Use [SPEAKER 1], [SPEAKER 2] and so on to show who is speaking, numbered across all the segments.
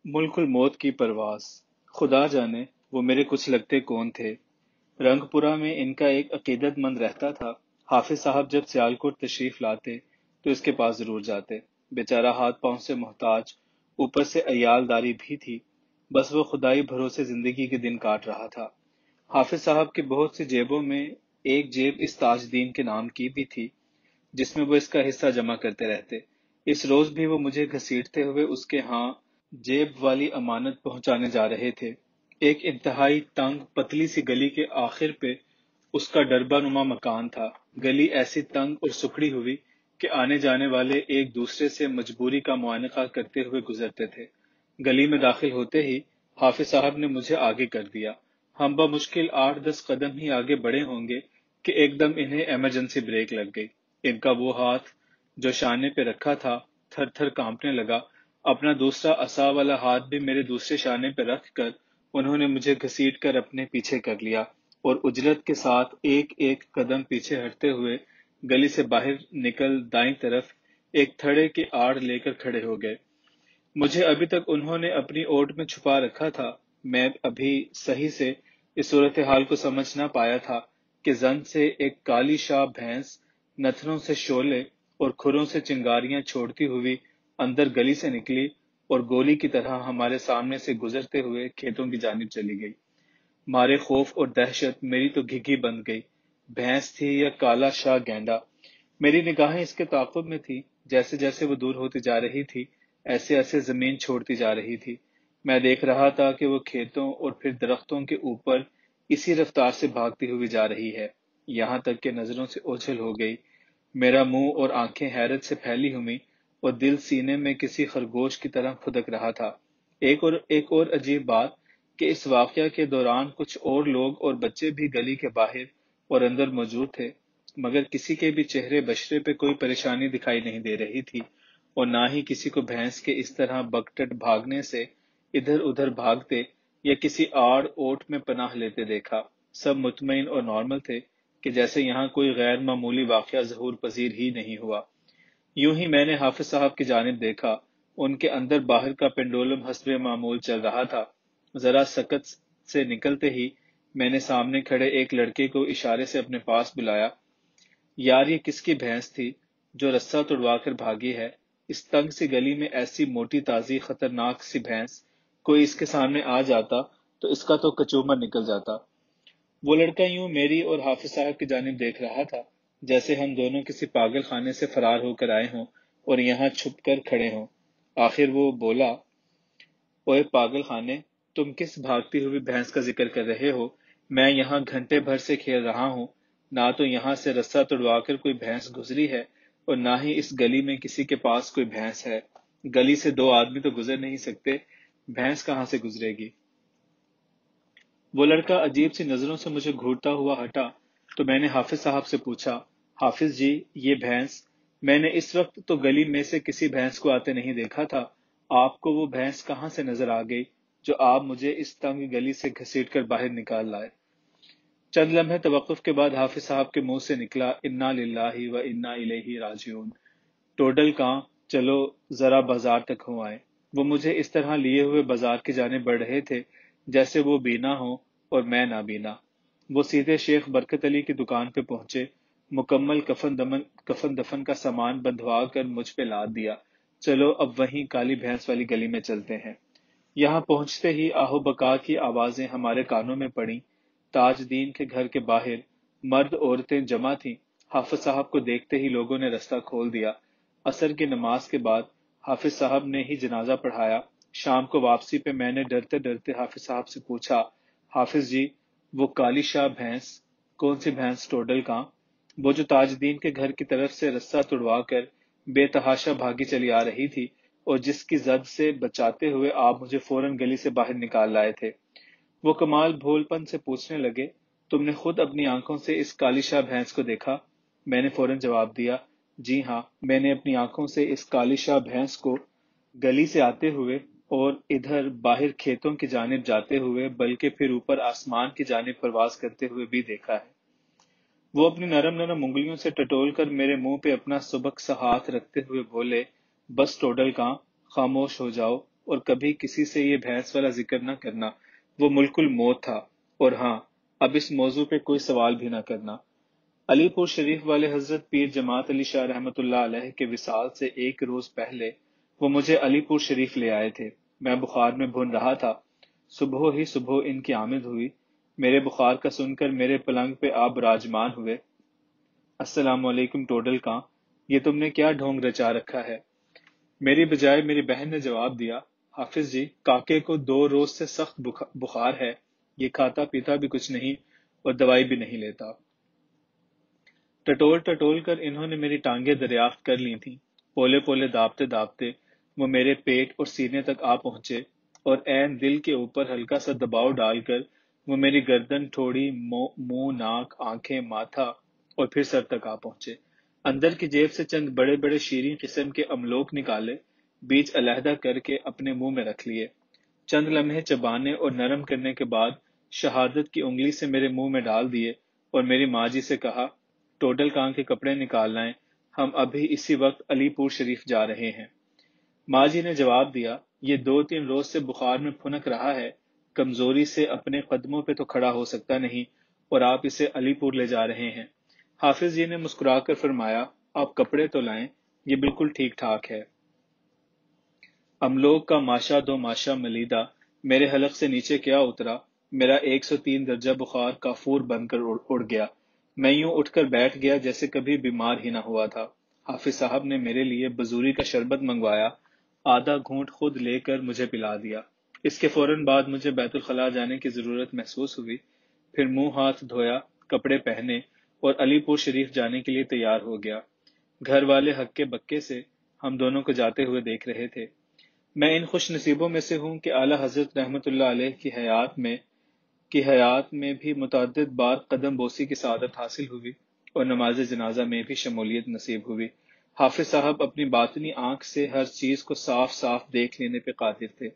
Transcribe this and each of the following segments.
[SPEAKER 1] ملک الموت کی پرواز، خدا جانے وہ میرے کچھ لگتے کون تھے۔ رنگ پورہ میں ان کا ایک عقیدت مند رہتا تھا۔ حافظ صاحب جب سیالکوٹ تشریف لاتے تو اس کے پاس ضرور جاتے۔ بیچارہ ہاتھ پاؤں سے محتاج، اوپر سے عیال داری بھی تھی، بس وہ خدائی بھروسے زندگی کے دن کاٹ رہا تھا۔ حافظ صاحب کی بہت سی جیبوں میں ایک جیب اس تاج دین کے نام کی بھی تھی، جس میں وہ اس کا حصہ جمع کرتے رہتے۔ اس روز بھی وہ مجھے گھسیٹتے ہوئے اس کے ہاں جیب والی امانت پہنچانے جا رہے تھے۔ ایک انتہائی تنگ پتلی سی گلی کے آخر پہ اس کا ڈربہ نما مکان تھا۔ گلی ایسی تنگ اور سکڑی ہوئی کہ آنے جانے والے ایک دوسرے سے مجبوری کا معانقہ کرتے ہوئے گزرتے تھے۔ گلی میں داخل ہوتے ہی حافظ صاحب نے مجھے آگے کر دیا۔ ہم بمشکل 8-10 قدم ہی آگے بڑھے ہوں گے کہ ایک دم انہیں ایمرجنسی بریک لگ گئی۔ ان کا وہ ہاتھ جو شانے پہ رکھا تھا تھر تھر کانپنے لگا۔ اپنا دوسرا عصا والا ہاتھ بھی میرے دوسرے شانے پہ رکھ کر انہوں نے مجھے گھسیٹ کر اپنے پیچھے کر لیا اور اجلت کے ساتھ ایک ایک قدم پیچھے ہٹتے ہوئے گلی سے باہر نکل دائیں طرف ایک تھڑے کی آڑ لے کر کھڑے ہو گئے۔ مجھے ابھی تک انہوں نے اپنی اوٹ میں چھپا رکھا تھا۔ میں ابھی صحیح سے اس صورتحال کو سمجھ نہ پایا تھا کہ زن سے ایک کالی شاہ بھینس نتنوں سے شعلے اور کھروں سے چنگاریاں چھوڑتی ہوئی اندر گلی سے نکلی اور گولی کی طرح ہمارے سامنے سے گزرتے ہوئے کھیتوں کی جانب چلی گئی۔ مارے خوف اور دہشت میری تو گھگی بند گئی۔ بھینس تھی یا کالا شاہ گینڈا، میری نگاہیں اس کے تعاقب میں تھی۔ جیسے جیسے وہ دور ہوتی جا رہی تھی ایسے ایسے زمین چھوڑتی جا رہی تھی۔ میں دیکھ رہا تھا کہ وہ کھیتوں اور پھر درختوں کے اوپر اسی رفتار سے بھاگتی ہوئی جا رہی ہے، یہاں تک کہ نظروں سے اوجھل ہو گئی۔ میرا منہ اور آنکھیں حیرت سے پھیلی ہوئی اور دل سینے میں کسی خرگوش کی طرح پھدک رہا تھا۔ ایک اور عجیب بات کہ اس واقعہ کے دوران کچھ اور لوگ اور بچے بھی گلی کے باہر اور اندر موجود تھے، مگر کسی کے بھی چہرے بشرے پہ کوئی پریشانی دکھائی نہیں دے رہی تھی اور نہ ہی کسی کو بھینس کے اس طرح بکٹٹ بھاگنے سے ادھر ادھر بھاگتے یا کسی آڑ اوٹ میں پناہ لیتے دیکھا۔ سب مطمئن اور نارمل تھے کہ جیسے یہاں کوئی غیر معمولی واقعہ ظہور پذیر ہی نہیں ہوا۔ یوں ہی میں نے حافظ صاحب کی جانب دیکھا۔ ان کے اندر باہر کا پنڈولم حسب معمول چل رہا تھا۔ ذرا سکت سے نکلتے ہی میں نے سامنے کھڑے ایک لڑکے کو اشارے سے اپنے پاس بلایا۔ یار یہ کس کی بھینس تھی جو رسہ توڑوا کر بھاگی ہے؟ اس تنگ سی گلی میں ایسی موٹی تازی خطرناک سی بھینس، کوئی اس کے سامنے آ جاتا تو اس کا تو کچومر نکل جاتا۔ وہ لڑکا یوں میری اور حافظ صاحب کی جانب دیکھ رہا تھا جیسے ہم دونوں کسی پاگل خانے سے فرار ہو کر آئے ہوں اور یہاں چھپ کر کھڑے ہوں۔ آخر وہ بولا، اوئے پاگل خانے، تم کس بھاگتی ہوئی بھینس کا ذکر کر رہے ہو؟ میں یہاں گھنٹے بھر سے کھیل رہا ہوں، نہ تو یہاں سے رسہ توڑوا کر کوئی بھینس گزری ہے اور نہ ہی اس گلی میں کسی کے پاس کوئی بھینس ہے۔ گلی سے دو آدمی تو گزر نہیں سکتے، بھینس کہاں سے گزرے گی؟ وہ لڑکا عجیب سی نظروں سے مجھے گھورتا ہوا ہٹا تو میں نے حافظ صاحب سے پوچھا، حافظ جی یہ بھینس، میں نے اس وقت تو گلی میں سے کسی بھینس کو آتے نہیں دیکھا تھا، آپ کو وہ بھینس کہاں سے نظر آ گئی جو آپ مجھے اس تنگ گلی سے گھسیٹ کر باہر نکال لائے؟ چند لمحے توقف کے بعد حافظ صاحب کے منہ سے نکلا، انا للہ و انا الیہ راجعون۔ ٹوڈل کہاں، چلو ذرا بازار تک ہو آئے۔ وہ مجھے اس طرح لیے ہوئے بازار کی جانب بڑھ رہے تھے جیسے وہ بینا ہو اور میں نابینا۔ وہ سیدھے شیخ برکت علی کی دکان پہ پہنچے، مکمل کفن دفن کا سامان بندھوا کر مجھ پہ لاد دیا، چلو اب وہیں کالی بھینس والی گلی میں چلتے ہیں۔ یہاں پہنچتے ہی آہو بکا کی آوازیں ہمارے کانوں میں پڑیں۔ تاج دین کے گھر کے باہر مرد عورتیں جمع تھیں۔ حافظ صاحب کو دیکھتے ہی لوگوں نے رستہ کھول دیا۔ عصر کی نماز کے بعد حافظ صاحب نے ہی جنازہ پڑھایا۔ شام کو واپسی پہ میں نے ڈرتے ڈرتے حافظ صاحب سے پوچھا، حافظ جی وہ کالی شاہ بھینس، کون سی بھینس ٹوڈل کہاں؟ وہ جو تاج دین کے گھر کی طرف سے رسہ توڑوا کر بے تحاشا بھاگی چلی آ رہی تھی اور جس کی زد سے بچاتے ہوئے آپ مجھے فوراً گلی سے باہر نکال لائے تھے۔ وہ کمال بھول پن سے پوچھنے لگے، تم نے خود اپنی آنکھوں سے اس کالی شاہ بھینس کو دیکھا؟ میں نے فوراً جواب دیا، جی ہاں، میں نے اپنی آنکھوں سے اس کالی شاہ بھینس کو گلی سے آتے ہوئے اور ادھر باہر کھیتوں کی جانب جاتے ہوئے بلکہ پھر اوپر آسمان کی جانب پرواز کرتے ہوئے بھی دیکھا ہے۔ وہ اپنی نرم نرم انگلیوں سے ٹٹول کر میرے منہ پہ اپنا سبک سا ہاتھ رکھتے ہوئے بولے، بس ٹوڈل کہاں، خاموش ہو جاؤ، اور کبھی کسی سے یہ بحث والا ذکر نہ کرنا وہ ملک الموت تھا، اور ہاں، اب اس موضوع پہ کوئی سوال بھی نہ کرنا۔ علی پور شریف والے حضرت پیر جماعت علی شاہ رحمۃ اللہ علیہ کے وصال سے ایک روز پہلے وہ مجھے علی پور شریف لے آئے تھے۔ میں بخار میں بھن رہا تھا۔ صبح ہی صبح ان کی آمد ہوئی۔ میرے بخار کا سن کر میرے پلنگ پہ آپ براجمان ہوئے۔ السلام علیکم ٹوڈل کاں، یہ تم نے کیا ڈھونگ رچا رکھا ہے؟ میری بجائے میری بہن نے جواب دیا، حافظ جی، کاکے کو 2 روز سے سخت بخار ہے، یہ کھاتا پیتا بھی کچھ نہیں اور دوائی بھی نہیں لیتا۔ ٹٹول ٹٹول کر انہوں نے میری ٹانگیں دریافت کر لی تھیں۔ پولے پولے دابتے دابتے وہ میرے پیٹ اور سینے تک آ پہنچے، اور عین دل کے اوپر ہلکا سا دباؤ ڈال کر وہ میری گردن، ٹھوڑی، منہ، ناک، آنکھیں، ماتھا اور پھر سر تک آ پہنچے۔ اندر کی جیب سے چند بڑے بڑے شیریں قسم کے املوک نکالے، بیج علیحدہ کر کے اپنے منہ میں رکھ لیے۔ چند لمحے چبانے اور نرم کرنے کے بعد شہادت کی انگلی سے میرے منہ میں ڈال دیے اور میری ماں جی سے کہا، ٹوڈل کان کے کپڑے نکال لائیں، ہم ابھی اسی وقت علی پور شریف جا رہے ہیں۔ ماں جی نے جواب دیا، یہ 2-3 روز سے بخار میں پھنک رہا ہے، کمزوری سے اپنے قدموں پہ تو کھڑا ہو سکتا نہیں، اور آپ اسے علی پور لے جا رہے ہیں۔ حافظ جی نے مسکرا کر فرمایا، آپ کپڑے تو لائیں، یہ بالکل ٹھیک ٹھاک ہے۔ املوک کا ماشا دو ماشا ملیدہ میرے حلق سے نیچے کیا اترا، میرا 103 درجہ بخار کافور بن کر اڑ گیا۔ میں یوں اٹھ کر بیٹھ گیا جیسے کبھی بیمار ہی نہ ہوا تھا۔ حافظ صاحب نے میرے لیے بزوری کا شربت منگوایا، آدھا گھونٹ خود لے کر مجھے پلا دیا۔ اس کے فوراً بعد مجھے بیت الخلاء جانے کی ضرورت محسوس ہوئی۔ پھر منہ ہاتھ دھویا، کپڑے پہنے اور علی پور شریف جانے کے لیے تیار ہو گیا۔ گھر والے ہکے بکے سے ہم دونوں کو جاتے ہوئے دیکھ رہے تھے۔ میں ان خوش نصیبوں میں سے ہوں کہ اعلیٰ حضرت رحمت اللہ علیہ کی حیات میں بھی متعدد بار قدم بوسی کی سعادت حاصل ہوئی اور نماز جنازہ میں بھی شمولیت نصیب ہوئی۔ حافظ صاحب اپنی باطنی آنکھ سے ہر چیز کو صاف صاف دیکھ لینے پہ قادر تھے۔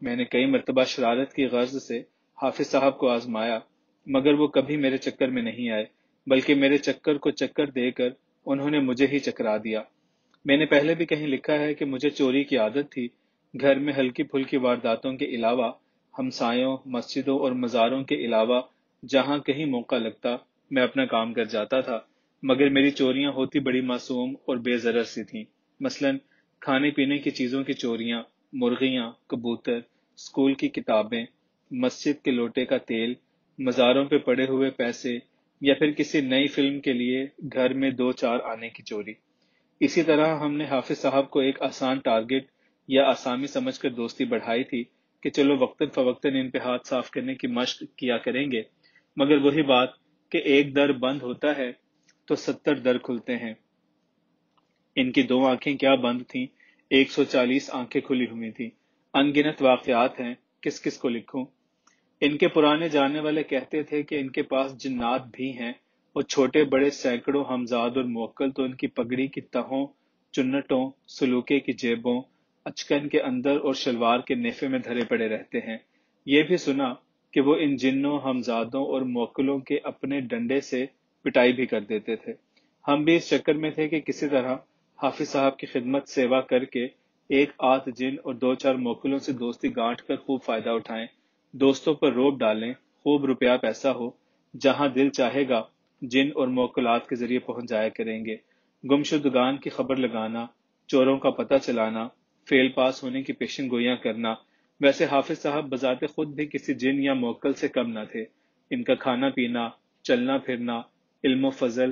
[SPEAKER 1] میں نے کئی مرتبہ شرارت کی غرض سے حافظ صاحب کو آزمایا، مگر وہ کبھی میرے چکر میں نہیں آئے، بلکہ میرے چکر کو چکر دے کر انہوں نے مجھے ہی چکرا دیا۔ میں نے پہلے بھی کہیں لکھا ہے کہ مجھے چوری کی عادت تھی۔ گھر میں ہلکی پھلکی وارداتوں کے علاوہ، ہمسایوں، مسجدوں اور مزاروں کے علاوہ جہاں کہیں موقع لگتا میں اپنا کام کر جاتا تھا، مگر میری چوریاں ہوتی بڑی معصوم اور بے ضرر سی تھیں۔ مثلاً کھانے پینے کی چیزوں کی چوریاں، مرغیاں، کبوتر، اسکول کی کتابیں، مسجد کے لوٹے کا تیل، مزاروں پہ پڑے ہوئے پیسے، یا پھر کسی نئی فلم کے لیے گھر میں 2-4 آنے کی چوری۔ اسی طرح ہم نے حافظ صاحب کو ایک آسان ٹارگٹ یا آسامی سمجھ کر دوستی بڑھائی تھی کہ چلو وقتاً فوقتاً ان پہ ہاتھ صاف کرنے کی مشق کیا کریں گے، مگر وہی بات کہ ایک در بند ہوتا ہے تو 70 در کھلتے ہیں۔ ان کی 2 آنکھیں کیا بند تھیں، 140 آنکھیں کھلی ہوئی تھیں۔ ان گنت واقعات ہیں، کس کس کو لکھوں۔ ان کے پرانے جاننے والے کہتے تھے کہ ان کے پاس جنات بھی ہیں، اور چھوٹے بڑے سینکڑوں ہمزاد اور موکل تو ان کی پگڑی کی تہوں، چنٹوں، سلوکے کی جیبوں، اچکن کے اندر اور شلوار کے نیفے میں دھرے پڑے رہتے ہیں۔ یہ بھی سنا کہ وہ ان جنوں، ہمزادوں اور موکلوں کے اپنے ڈنڈے سے پٹائی بھی کر دیتے تھے۔ ہم بھی اس چکر میں تھے کہ کسی طرح حافظ صاحب کی خدمت سیوا کر کے ایک آدھ جن اور 2-4 موکلوں سے دوستی گانٹ کر خوب فائدہ اٹھائیں، دوستوں پر روب ڈالیں، خوب روپیہ پیسہ ہو، جہاں دل چاہے گا جن اور موکلات کے ذریعے پہنچ جایا کریں گے۔ گمشدگان کی خبر لگانا، چوروں کا پتہ چلانا، فیل پاس ہونے کی پیشن گوئیاں کرنا۔ ویسے حافظ صاحب بذات خود بھی کسی جن یا موکل سے کم نہ تھے۔ ان کا کھانا پینا، چلنا پھرنا، علم و فضل،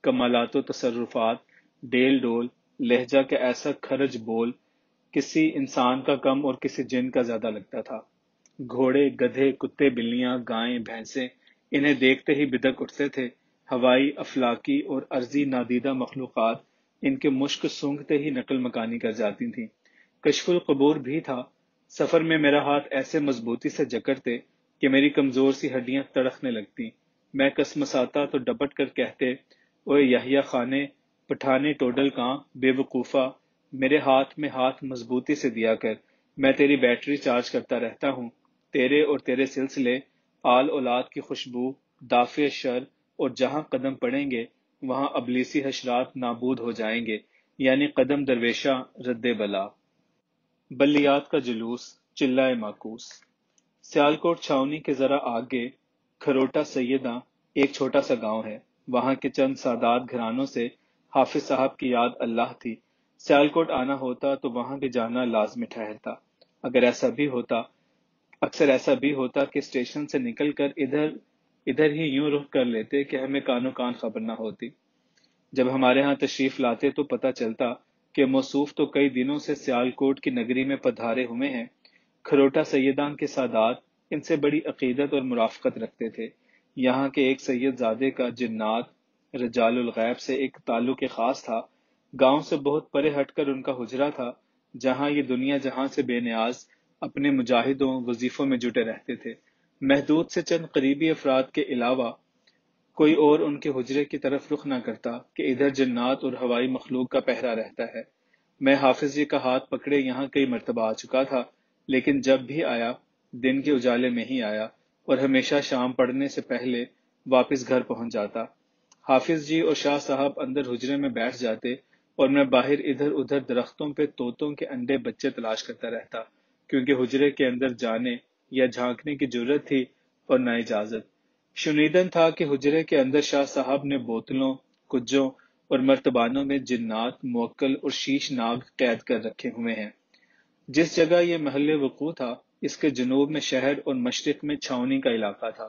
[SPEAKER 1] کمالات و تصرفات، ڈیل ڈول، لہجہ کا ایسا کھرج بول، کسی انسان کا کم اور کسی جن کا زیادہ لگتا تھا۔ گھوڑے، گدھے، کتے، بلیاں، گائیں، بھینسیں انہیں دیکھتے ہی بدک اٹھتے تھے۔ ہوائی، افلاکی اور ارضی نادیدہ مخلوقات ان کے مشک سونگھتے ہی نقل مکانی کر جاتی تھیں۔ کشف القبور بھی تھا۔ سفر میں میرا ہاتھ ایسے مضبوطی سے جکڑتے کہ میری کمزور سی ہڈیاں تڑکنے لگتی۔ میں کسمساتا تو ڈپٹ کر کہتے، اوے یحییٰ خانے، پٹھانے ٹوڈل کاں، بے وقوفا، میرے ہاتھ میں ہاتھ مضبوطی سے دیا کر، میں تیری بیٹری چارج کرتا رہتا ہوں۔ تیرے اور تیرے سلسلے، آل اولاد کی خوشبو، دافع شر، اور جہاں قدم پڑیں گے وہاں ابلیسی حشرات نابود ہو جائیں گے، یعنی قدم درویشاں رد بلا۔ بلیات کا جلوس، چلائے ماکوس۔ سیالکوٹ چھاؤنی کے ذرا آگے کھروٹا سیداں ایک چھوٹا سا گاؤں ہے۔ وہاں کے چند سادات گھرانوں سے حافظ صاحب کی یاد اللہ تھی۔ سیالکوٹ آنا ہوتا تو وہاں بھی جانا لازمی ٹھہرتا۔ اکثر ایسا بھی ہوتا کہ اسٹیشن سے نکل کر ادھر ہی یوں رخ کر لیتے کہ ہمیں کانوں کان خبر نہ ہوتی۔ جب ہمارے ہاں تشریف لاتے تو پتہ چلتا کہ موصوف تو کئی دنوں سے سیالکوٹ کی نگری میں پدھارے ہوئے ہیں۔ کھروٹا سیدان کے سادات ان سے بڑی عقیدت اور مرافقت رکھتے تھے۔ یہاں کے ایک سید زادے کا جنات رجال الغیب سے ایک تعلق خاص تھا۔ گاؤں سے بہت پرے ہٹ کر ان کا حجرہ تھا، جہاں یہ دنیا جہاں سے بے نیاز اپنے مجاہدوں وظیفوں میں جٹے رہتے تھے۔ محدود سے چند قریبی افراد کے علاوہ کوئی اور ان کے حجرے کی طرف رخ نہ کرتا کہ ادھر جنات اور ہوائی مخلوق کا پہرا رہتا ہے۔ میں حافظ جی کا ہاتھ پکڑے یہاں کئی مرتبہ آ چکا تھا، لیکن جب بھی آیا دن کے اجالے میں ہی آیا اور ہمیشہ شام پڑنے سے پہلے واپس گھر پہنچ جاتا۔ حافظ جی اور شاہ صاحب اندر حجرے میں بیٹھ جاتے اور میں باہر ادھر ادھر درختوں پہ طوطوں کے انڈے بچے تلاش کرتا رہتا، کیونکہ حجرے کے اندر جانے یا جھانکنے کی جرت تھی اور نہ اجازت۔ شنیدن تھا کہ حجرے کے اندر شاہ صاحب نے بوتلوں، کجوں اور مرتبانوں میں جنات، موکل اور شیش ناگ قید کر رکھے ہوئے ہیں۔ جس جگہ یہ محل وقوع تھا اس کے جنوب میں شہر اور مشرق میں چھاؤنی کا علاقہ تھا۔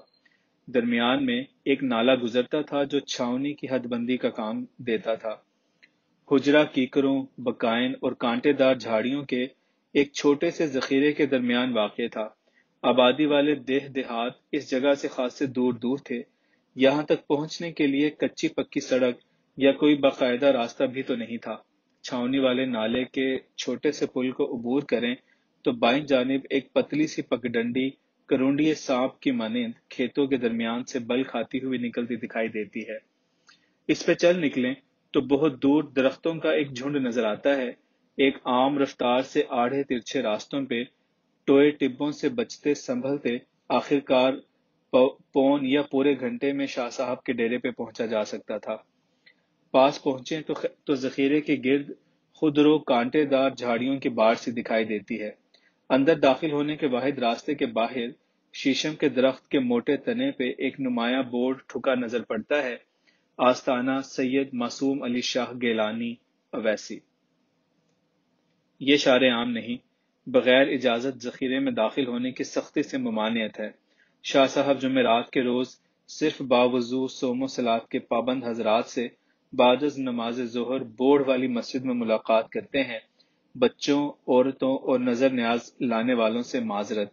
[SPEAKER 1] درمیان میں ایک نالہ گزرتا تھا جو چھاؤنی کی حد بندی کا کام دیتا تھا۔ حجرہ کیکروں، بکائن اور کانٹے دار جھاڑیوں کے ایک چھوٹے سے ذخیرے کے درمیان واقع تھا۔ آبادی والے دیہات اس جگہ سے خاصے دور دور تھے۔ یہاں تک پہنچنے کے لیے کچی پکی سڑک یا کوئی باقاعدہ راستہ بھی تو نہیں تھا۔ چھاؤنی والے نالے کے چھوٹے سے پل کو عبور کریں تو بائیں جانب ایک پتلی سی پگڈنڈی کرونڈی سانپ کی مانند کھیتوں کے درمیان سے بل کھاتی ہوئی نکلتی دکھائی دیتی ہے۔ اس پہ چل نکلیں تو بہت دور درختوں کا ایک جھنڈ نظر آتا ہے۔ ایک عام رفتار سے آڑے ترچھے راستوں پہ ٹوئے ٹبوں سے بچتے سنبھلتے آخرکار پون یا پورے گھنٹے میں شاہ صاحب کے ڈیرے پہ پہنچا جا سکتا تھا۔ پاس پہنچے تو ذخیرے کے گرد خودرو کانٹے دار جھاڑیوں کی باڑ سی دکھائی دیتی ہے۔ اندر داخل ہونے کے واحد راستے کے باہر شیشم کے درخت کے موٹے تنے پہ ایک نمایاں بورڈ ٹھکا نظر پڑتا ہے، آستانہ سید معصوم علی شاہ گیلانی اویسی۔ یہ شار عام نہیں، بغیر اجازت ذخیرے میں داخل ہونے کی سختی سے ممانعت ہے۔ شاہ صاحب جمعرات کے روز صرف باوضو صوم و صلات کے پابند حضرات سے بعد از نماز ظہر بوڑھ والی مسجد میں ملاقات کرتے ہیں۔ بچوں، عورتوں اور نظر نیاز لانے والوں سے معذرت۔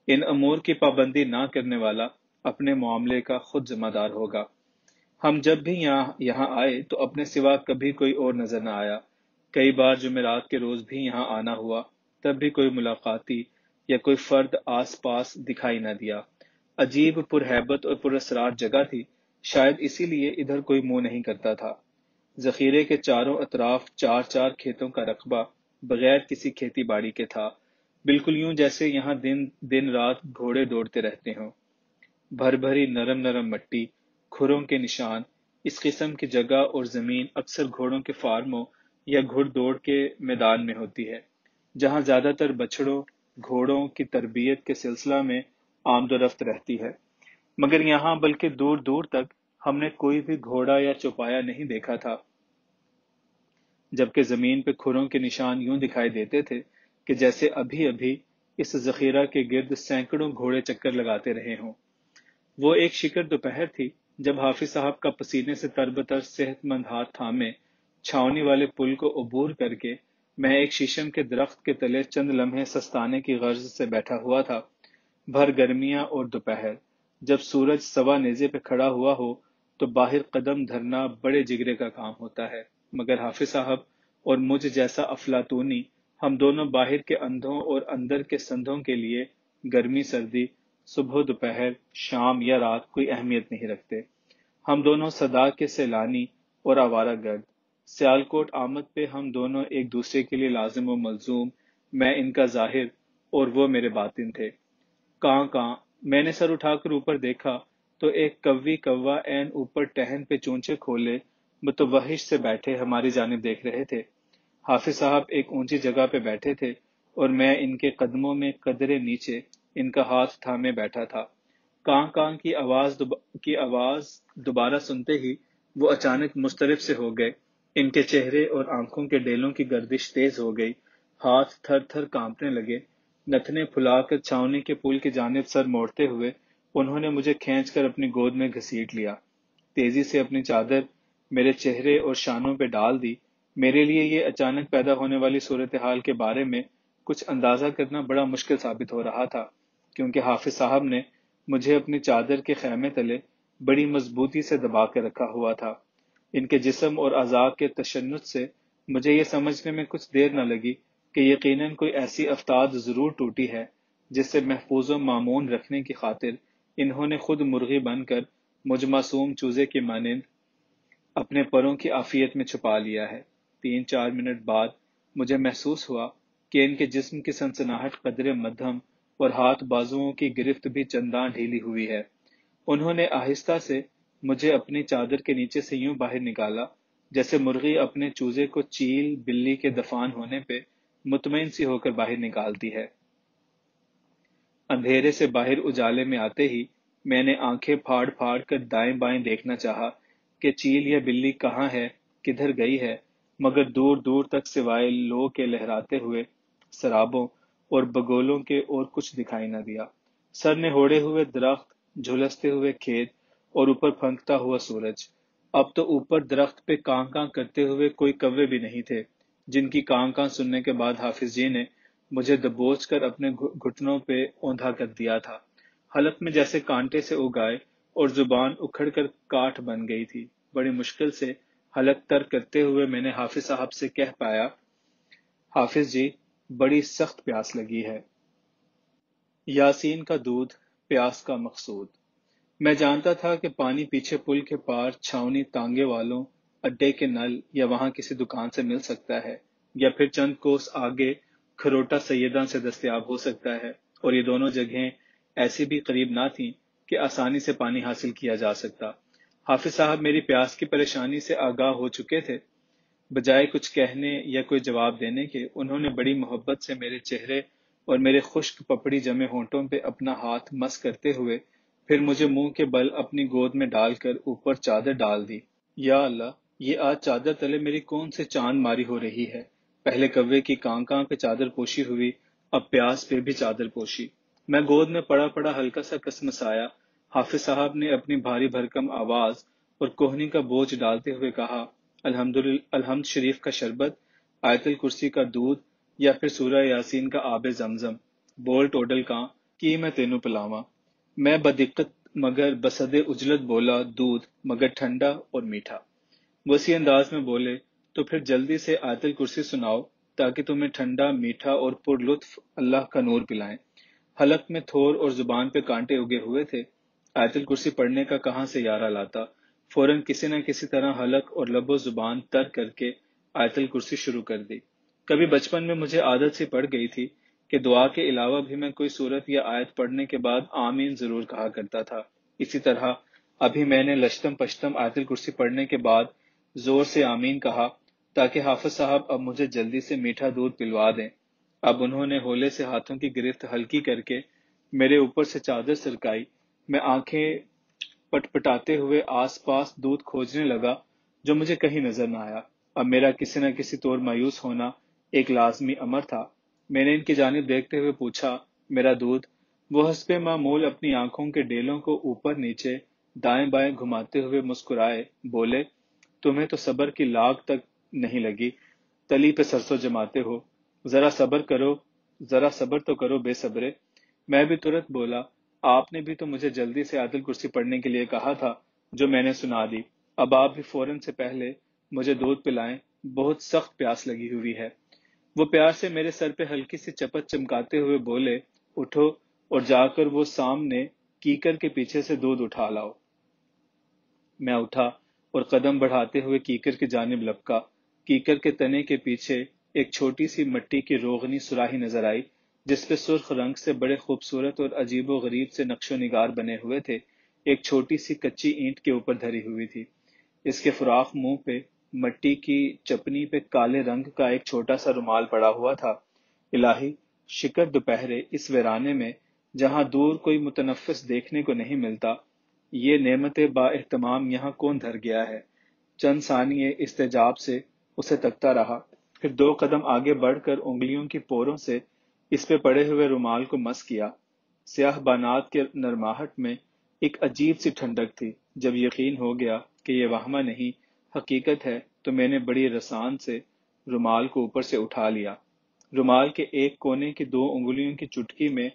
[SPEAKER 1] ان امور کی پابندی نہ کرنے والا اپنے معاملے کا خود ذمہ دار ہوگا۔ ہم جب بھی یہاں آئے تو اپنے سوا کبھی کوئی اور نظر نہ آیا۔ کئی بار جمعرات کے روز بھی یہاں آنا ہوا، تب بھی کوئی ملاقاتی یا کوئی فرد آس پاس دکھائی نہ دیا۔ عجیب پرہیبت اور پراسرار جگہ تھی، شاید اسی لیے ادھر کوئی منہ نہیں کرتا تھا۔ ذخیرے کے چاروں اطراف چار چار کھیتوں کا رقبہ بغیر کسی کھیتی باڑی کے تھا، بالکل یوں جیسے یہاں دن رات گھوڑے دوڑتے رہتے ہوں۔ بھر بھری نرم نرم مٹی، کھروں کے نشان۔ اس قسم کی جگہ اور زمین اکثر گھوڑوں کے فارموں یا گھڑ دوڑ کے میدان میں ہوتی ہے، جہاں زیادہ تر بچھڑوں گھوڑوں کی تربیت کے سلسلہ میں آمد و رفت رہتی ہے، مگر یہاں بلکہ دور دور تک ہم نے کوئی بھی گھوڑا یا چوپایا نہیں دیکھا تھا، جبکہ زمین پہ کھروں کے نشان یوں دکھائی دیتے تھے کہ جیسے ابھی ابھی اس ذخیرہ کے گرد سینکڑوں گھوڑے چکر لگاتے رہے ہوں۔ وہ ایک شکر دوپہر تھی جب حافظ صاحب کا پسینے سے تربتر صحت مند ہاتھ تھامے چھاؤنی والے پل کو عبور کر کے میں ایک شیشم کے درخت کے تلے چند لمحے سستانے کی غرض سے بیٹھا ہوا تھا۔ بھر گرمیاں اور دوپہر، جب سورج سوا نیزے پہ کھڑا ہوا ہو تو باہر قدم دھرنا بڑے جگرے کا کام ہوتا ہے، مگر حافظ صاحب اور مجھ جیسا افلاطونی ہم دونوں باہر کے اندھوں اور اندر کے سندھوں کے لیے گرمی سردی، صبح دوپہر، شام یا رات کوئی اہمیت نہیں رکھتے۔ ہم دونوں صدا کے سیلانی اور آوارہ گرد۔ سیالکوٹ آمد پہ ہم دونوں ایک دوسرے کے لیے لازم و ملزوم، میں ان کا ظاہر اور وہ میرے باطن تھے۔ کاں میں نے سر اٹھا کر اوپر دیکھا تو ایک کوی کوا عین اوپر ٹہن پہ چونچے کھولے متوحش سے بیٹھے ہماری جانب دیکھ رہے تھے۔ حافظ صاحب ایک اونچی جگہ پہ بیٹھے تھے اور میں ان کے قدموں میں قدرے نیچے ان کا ہاتھ تھامے بیٹھا تھا۔ کان کان کی آواز دوبارہ سنتے ہی وہ اچانک مضطرب سے ہو گئے۔ ان کے چہرے اور آنکھوں کے ڈیلوں کی گردش تیز ہو گئی، ہاتھ تھر تھر کانپنے لگے۔ نتنے پھلا کر چھاؤنی کے پل کی جانب سر موڑتے ہوئے انہوں نے مجھے کھینچ کر اپنی گود میں گھسیٹ لیا، تیزی سے اپنی چادر میرے چہرے اور شانوں پہ ڈال دی۔ میرے لیے یہ اچانک پیدا ہونے والی صورتحال کے بارے میں کچھ اندازہ کرنا بڑا مشکل ثابت ہو رہا تھا، کیونکہ حافظ صاحب نے مجھے اپنی چادر کے خیمے تلے بڑی مضبوطی سے دبا کے رکھا ہوا تھا۔ ان کے جسم اور اعضاء کے تشنج سے مجھے یہ سمجھنے میں کچھ دیر نہ لگی کہ یقیناً کوئی ایسی افتاد ضرور ٹوٹی ہے جس سے محفوظ و معمون رکھنے کی خاطر انہوں نے خود مرغی بن کر مجھ معصوم چوزے کے مانند اپنے پروں کی عافیت میں چھپا لیا ہے۔ 3-4 منٹ بعد مجھے محسوس ہوا کہ ان کے جسم کی سنسناہٹ قدرے مدھم اور ہاتھ بازوؤں کی گرفت بھی چنداں ڈھیلی ہوئی ہے۔ انہوں نے آہستہ سے مجھے اپنی چادر کے نیچے سے یوں باہر نکالا جیسے مرغی اپنے چوزے کو چیل بلی کے دفان ہونے پہ مطمئن سی ہو کر باہر نکالتی ہے۔ اندھیرے سے باہر اجالے میں آتے ہی میں نے آنکھیں پھاڑ پھاڑ کر دائیں بائیں دیکھنا چاہا کہ چیل یا بلی کہاں ہے، کدھر گئی ہے، مگر دور دور تک سوائے لو کے لہراتے ہوئے سرابوں اور بگولوں کے اور کچھ دکھائی نہ دیا۔ سر نے ہوڑے ہوئے درخت، جھلستے ہوئے کھیت اور اوپر پھنکتا ہوا سورج۔ اب تو اوپر درخت پہ کاں کاں کرتے ہوئے کوئی کوے بھی نہیں تھے، جن کی کاں کاں سننے کے بعد حافظ جی نے مجھے دبوچ کر اپنے گھٹنوں پہ اوندھا کر دیا تھا۔ حلق میں جیسے کانٹے سے اگائے اور زبان اکھڑ کر کاٹ بن گئی تھی۔ بڑی مشکل سے حلق تر کرتے ہوئے میں نے حافظ صاحب سے کہہ پایا، حافظ جی بڑی سخت پیاس لگی ہے۔ یاسین کا دودھ پیاس کا مقصود۔ میں جانتا تھا کہ پانی پیچھے پل کے پار چھاؤنی تانگے والوں اڈے کے نل یا وہاں کسی دکان سے مل سکتا ہے، یا پھر چند کوس آگے کھروٹا سیداں سے دستیاب ہو سکتا ہے، اور یہ دونوں جگہیں ایسی بھی قریب نہ تھیں کہ آسانی سے پانی حاصل کیا جا سکتا۔ حافظ صاحب میری پیاس کی پریشانی سے آگاہ ہو چکے تھے۔ بجائے کچھ کہنے یا کوئی جواب دینے کے انہوں نے بڑی محبت سے میرے چہرے اور میرے خشک پپڑی جمے ہونٹوں پہ اپنا ہاتھ مس کرتے ہوئے پھر مجھے منہ کے بل اپنی گود میں ڈال کر اوپر چادر ڈال دی۔ یا اللہ، یہ آج چادر تلے میری کون سے چاند ماری ہو رہی ہے۔ پہلے کوے کی کاں کاں پہ چادر پوشی ہوئی، اب پیاس پہ بھی چادر پوشی۔ میں گود میں پڑا پڑا ہلکا سا کسمسایا۔ حافظ صاحب نے اپنی بھاری بھرکم آواز اور کوہنی کا بوجھ ڈالتے ہوئے کہا، الحمد شریف کا شربت، آیت الکرسی کا دودھ، یا پھر سورہ یاسین کا آب زمزم، بول ٹوڈل کاں کی میں تینوں پلاواں۔ میں بدقت مگر بصد اجلت بولا، دودھ مگر ٹھنڈا اور میٹھا۔ وہ اسی انداز میں بولے، تو پھر جلدی سے آیت الکرسی سناؤ تاکہ تمہیں ٹھنڈا، میٹھا اور پر لطف اللہ کا نور پلائیں۔ حلق میں تھور اور زبان پہ کانٹے اگے ہوئے تھے۔ آیت الکرسی پڑھنے کا کہاں سے یارہ لاتا۔ فوراً کسی نہ کسی طرح حلق اور لب و زبان تر کر کے آیت الکرسی شروع کر دی۔ کبھی بچپن میں مجھے عادت سی پڑ گئی تھی کہ دعا کے علاوہ بھی میں کوئی سورت یا آیت پڑھنے کے بعد آمین ضرور کہا کرتا تھا۔ اسی طرح ابھی میں نے لشتم پشتم آیت الکرسی پڑھنے کے بعد زور سے آمین کہا تاکہ حافظ صاحب اب مجھے جلدی سے میٹھا دودھ پلوا دیں۔ اب انہوں نے ہولے سے ہاتھوں کی گرفت ہلکی کر کے میرے اوپر سے چادر سرکائی۔ میں آنکھیں پٹ پٹاتے ہوئے آس پاس دودھ کھوجنے لگا جو مجھے کہیں نظر نہ آیا۔ اب میرا کسی نہ کسی طور مایوس ہونا ایک لازمی امر تھا۔ میں نے ان کی جانب دیکھتے ہوئے پوچھا، میرا دودھ؟ وہ حسب معمول اپنی آنکھوں کے ڈیلوں کو اوپر نیچے دائیں بائیں گھماتے ہوئے مسکرائے، بولے، تمہیں تو صبر کی لاگ تک نہیں لگی، تلی پہ سرسوں جماتے ہو، ذرا صبر کرو، ذرا صبر تو کرو بے صبرے۔ میں بھی ترت بولا، آپ نے بھی تو مجھے جلدی سے آیت الکرسی پڑھنے کے لیے کہا تھا جو میں نے سنا دی۔ اب آپ بھی فوراً سے پہلے مجھے دودھ پلائیں، بہت سخت پیاس لگی ہوئی ہے۔ وہ پیار سے میرے سر پہ ہلکی سی چپت چمکاتے ہوئے بولے، اٹھو اور جا کر وہ سامنے کیکر کے پیچھے سے دودھ اٹھا لاؤ۔ میں اٹھا اور قدم بڑھاتے ہوئے کیکر کی جانب لپکا۔ کیکر کے تنے کے پیچھے ایک چھوٹی سی مٹی کی روغنی سراہی نظر آئی جس پہ سرخ رنگ سے بڑے خوبصورت اور عجیب و غریب سے نقش و نگار بنے ہوئے تھے، ایک چھوٹی سی کچی اینٹ کے اوپر دھری ہوئی تھی۔ اس کے فراخ منہ پہ مٹی کی چپنی پہ کالے رنگ کا ایک چھوٹا سا رومال پڑا ہوا تھا۔ الہی، شکر دوپہرے اس ویرانے میں جہاں دور کوئی متنفس دیکھنے کو نہیں ملتا، یہ نعمت با اہتمام یہاں کون دھر گیا ہے؟ چند ثانیے استجاب سے اسے تکتا رہا، پھر 2 قدم آگے بڑھ کر انگلیوں کی پوروں سے اس پہ پڑے ہوئے رومال کو مس کیا۔ سیاہ بانات کے نرماہٹ میں ایک عجیب سی ٹھنڈک تھی۔ جب یقین ہو گیا کہ یہ وہمہ نہیں، حقیقت ہے، تو میں نے بڑی رسان سے رومال کو اوپر سے اٹھا لیا۔ رومال کے ایک کونے کی 2 انگلیوں کی چٹکی میں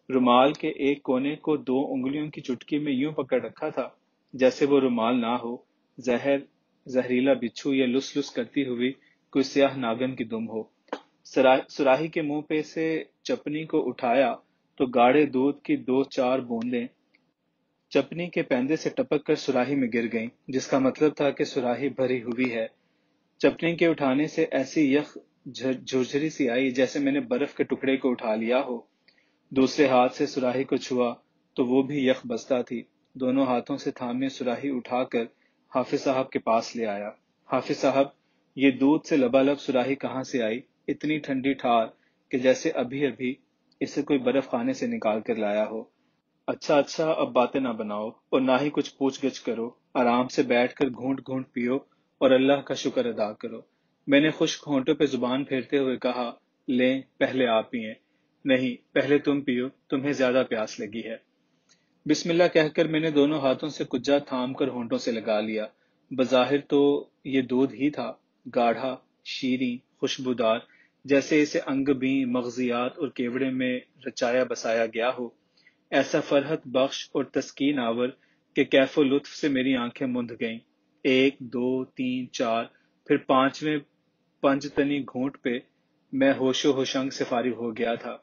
[SPEAKER 1] رومال کے ایک کونے کو 2 انگلیوں کی چٹکی میں یوں پکڑ رکھا تھا جیسے وہ رومال نہ ہو، زہریلا بچھو یا لس لس کرتی ہوئی کوئی سیاہ ناگن کی دم ہو۔ سراہی کے منہ پہ سے چپنی کو اٹھایا تو گاڑھے دودھ کی 2-4 بوندیں چپنی کے پیندے سے ٹپک کر سراہی میں گر گئیں، جس کا مطلب تھا کہ سراہی بھری ہوئی ہے۔ چپنی کے اٹھانے سے ایسی یخ جھرجھری سی آئی جیسے میں نے برف کے ٹکڑے کو اٹھا لیا ہو۔ دوسرے ہاتھ سے سراہی کو چھوا تو وہ بھی یخ بستہ تھی۔ دونوں ہاتھوں سے تھامے سراہی اٹھا کر حافظ صاحب کے پاس لے آیا۔ حافظ صاحب، یہ دودھ سے لبالب سراہی کہاں سے آئی؟ اتنی ٹھنڈی ٹھار کہ جیسے ابھی ابھی اسے کوئی برف خانے سے نکال کر لایا ہو۔ اچھا اچھا، اب باتیں نہ بناؤ اور نہ ہی کچھ پوچھ گچھ کرو، آرام سے بیٹھ کر گھونٹ گھونٹ پیو اور اللہ کا شکر ادا کرو۔ میں نے خشک ہونٹوں پہ زبان پھیرتے ہوئے کہا، لیں پہلے آپ پئیں۔ نہیں، پہلے تم پیو، تمہیں زیادہ پیاس لگی ہے۔ بسم اللہ کہہ کر میں نے دونوں ہاتھوں سے کجا تھام کر ہونٹوں سے لگا لیا۔ بظاہر تو یہ دودھ ہی تھا، گاڑھا، شیریں، خوشبودار، جیسے اسے انگبیں، مغزیات اور کیوڑے میں رچایا بسایا گیا ہو۔ ایسا فرحت بخش اور تسکین آور کہ کیف و لطف سے میری آنکھیں مند گئیں۔ 1 2 3 4، پھر 5ویں پنجتنی گھونٹ پہ میں ہوش و ہوشنگ سے فارغ ہو گیا تھا۔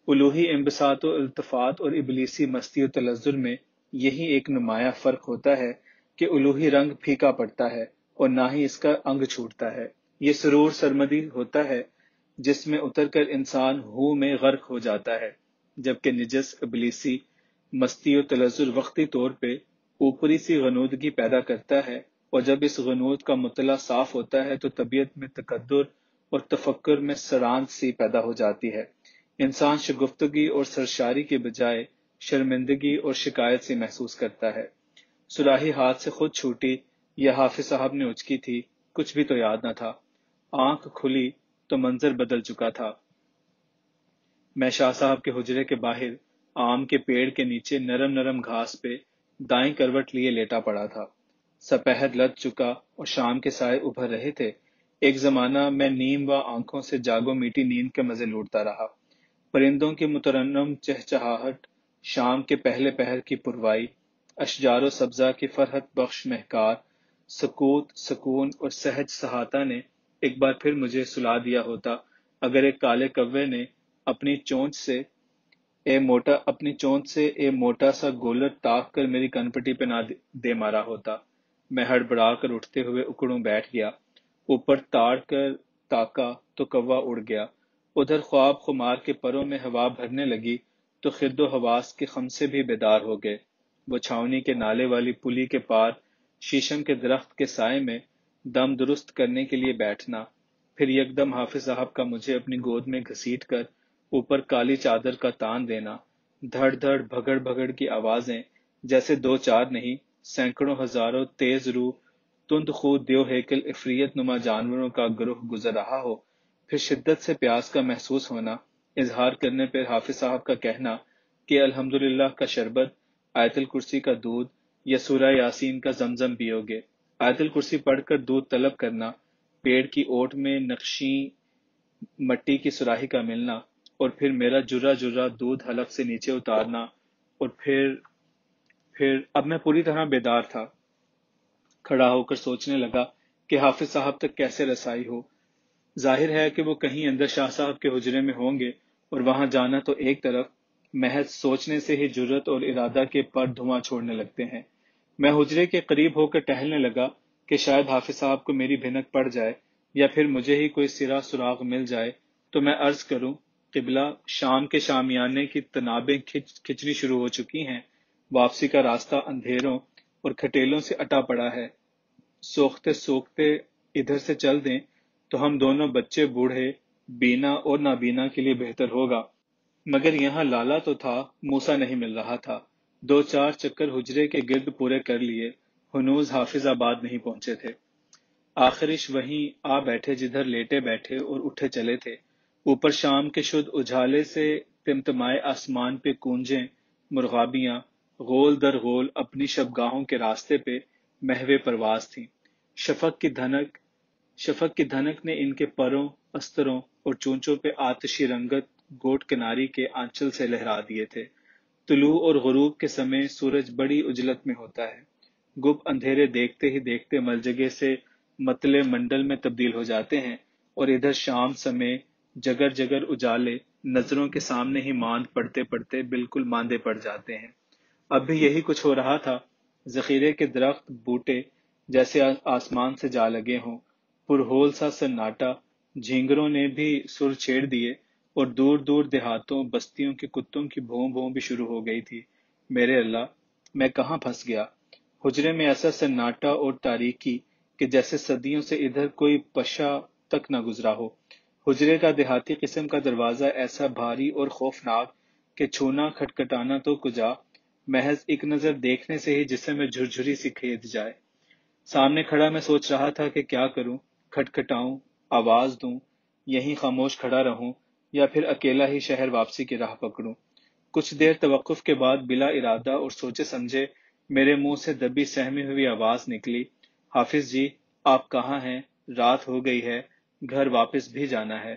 [SPEAKER 1] الوہی انبساط و التفات اور ابلیسی مستی و تلذذ میں یہی ایک نمایاں فرق ہوتا ہے کہ الوہی رنگ پھیکا پڑتا ہے اور نہ ہی اس کا انگ چھوٹتا ہے۔ یہ سرور سرمدی ہوتا ہے جس میں اتر کر انسان ہو میں غرق ہو جاتا ہے، جبکہ نجس ابلیسی مستی و تلذذ وقتی طور پہ اوپری سی غنودگی پیدا کرتا ہے، اور جب اس غنود کا مطلع صاف ہوتا ہے تو طبیعت میں تقدر اور تفکر میں سرانت سی پیدا ہو جاتی ہے۔ انسان شگفتگی اور سرشاری کے بجائے شرمندگی اور شکایت سے محسوس کرتا ہے۔ سراہی ہاتھ سے خود چھوٹی یا حافظ صاحب نے اچکی تھی، کچھ بھی تو یاد نہ تھا۔ آنکھ کھلی تو منظر بدل چکا تھا۔ میں شاہ صاحب کے حجرے کے باہر آم کے پیڑ کے نیچے نرم نرم گھاس پہ دائیں کروٹ لیے لیٹا پڑا تھا۔ سپہر لد چکا اور شام کے سائے ابھر رہے تھے۔ ایک زمانہ میں نیم و آنکھوں سے جاگو میٹی نیند کے مزے لوٹتا رہا۔ پرندوں کی مترنم چہچہاہٹ، شام کے پہلے پہر کی پروائی، اشجار و سبزہ کی فرحت بخش مہکار، سکوت، سکون اور سہج سہاتا نے ایک بار پھر مجھے سلا دیا ہوتا اگر ایک کالے کوے نے اپنی چونچ سے اے موٹا سا گولر تاک کر میری کنپٹی پہ نہ دے مارا ہوتا۔ میں ہڑبڑا کر اٹھتے ہوئے اکڑوں بیٹھ گیا۔ اوپر تاڑ کر تاکا تو کوا اڑ گیا۔ ادھر خواب خمار کے پروں میں ہوا بھرنے لگی تو خرد و حواس کے خمسے بھی بیدار ہو گئے۔ وہ چھاؤنی کے نالے والی پلی کے پار شیشم کے درخت کے سائے میں دم درست کرنے کے لیے بیٹھنا، پھر یکدم حافظ صاحب کا مجھے اپنی گود میں گھسیٹ کر اوپر کالی چادر کا تان دینا، دھڑ دھڑ بھگڑ بھگڑ کی آوازیں جیسے 2-4 نہیں، سینکڑوں ہزاروں تیز روح تند خو دیو ہیکل افریت نما جانوروں کا گروہ گزر رہا ہو، پھر شدت سے پیاس کا محسوس ہونا، اظہار کرنے پر حافظ صاحب کا کہنا کہ الحمدللہ کا شربت، آیت الکرسی کا دودھ یا سورہ یاسین کا زمزم پیو گے۔ آیت الکرسی پڑھ کر دودھ طلب کرنا، پیڑ کی اوٹ میں نقشی مٹی کی سراہی کا ملنا، اور پھر میرا جرہ جرہ دودھ حلق سے نیچے اتارنا، اور پھر اب میں پوری طرح بیدار تھا۔ کھڑا ہو کر سوچنے لگا کہ حافظ صاحب تک کیسے رسائی ہو۔ ظاہر ہے کہ وہ کہیں اندر شاہ صاحب کے حجرے میں ہوں گے، اور وہاں جانا تو ایک طرف، محض سوچنے سے ہی جرت اور ارادہ کے پر دھواں چھوڑنے لگتے ہیں۔ میں حجرے کے قریب ہو کر ٹہلنے لگا کہ شاید حافظ صاحب کو میری بھنک پڑ جائے یا پھر مجھے ہی کوئی سرا سراغ مل جائے تو میں عرض کروں، قبلہ، شام کے شامیانے کی تنابیں کھچنی شروع ہو چکی ہیں، واپسی کا راستہ اندھیروں اور کھٹیلوں سے اٹا پڑا ہے، سوکھتے سوکھتے ادھر سے چل دیں تو ہم دونوں بچے بوڑھے بینا اور نابینا کے لیے بہتر ہوگا، مگر یہاں لالا تو تھا، موسیٰ نہیں مل رہا تھا۔ دو چار چکر حجرے کے گرد پورے کر لیے، ہنوز حافظ آباد نہیں پہنچے تھے۔ آخرش وہیں آ بیٹھے جدھر لیٹے بیٹھے اور اٹھے چلے تھے۔ اوپر شام کے شد اجالے سے تمتمائے آسمان پہ کونجیں مرغابیاں غول در غول اپنی شبگاہوں کے راستے پہ محو پرواز تھیں۔ شفق کی دھنک شفق کی دھنک نے ان کے پروں، استروں اور چونچوں پہ آتشی رنگت گوٹ کناری کے آنچل سے لہرا دیے تھے۔ طلوع اور غروب کے سمے سورج بڑی اجلت میں ہوتا ہے۔ گپ اندھیرے دیکھتے ہی دیکھتے ملجگے سے متلے منڈل میں تبدیل ہو جاتے ہیں، اور ادھر شام سمے جگر جگر اجالے نظروں کے سامنے ہی ماند پڑتے پڑتے بالکل ماندے پڑ جاتے ہیں۔ اب بھی یہی کچھ ہو رہا تھا۔ ذخیرے کے درخت بوٹے جیسے آسمان سے جا لگے ہوں، پرہول سا سناٹا، جھینگروں نے بھی سر چھیڑ دیے، اور دور دور دیہاتوں بستیوں کے کتوں کی بھوں بھوں بھی شروع ہو گئی تھی۔ میرے اللہ، میں کہاں پھنس گیا؟ حجرے میں ایسا سناٹا اور تاریکی کہ جیسے صدیوں سے ادھر کوئی پشا تک نہ گزرا ہو۔ حجرے کا دیہاتی قسم کا دروازہ ایسا بھاری اور خوفناک کہ چھونا کھٹکھٹانا تو کجا، محض ایک نظر دیکھنے سے ہی جسم میں جھرجھری سی کھید جائے۔ سامنے کھڑا میں سوچ رہا تھا کہ کیا کروں، کھٹکھٹاؤں، آواز دوں، یہیں خاموش کھڑا رہوں، یا پھر اکیلا ہی شہر واپسی کی راہ پکڑوں۔ کچھ دیر توقف کے بعد بلا ارادہ اور سوچے سمجھے میرے منہ سے دبی سہمی ہوئی آواز نکلی، حافظ جی، آپ کہاں ہیں؟ رات ہو گئی ہے، گھر واپس بھی جانا ہے۔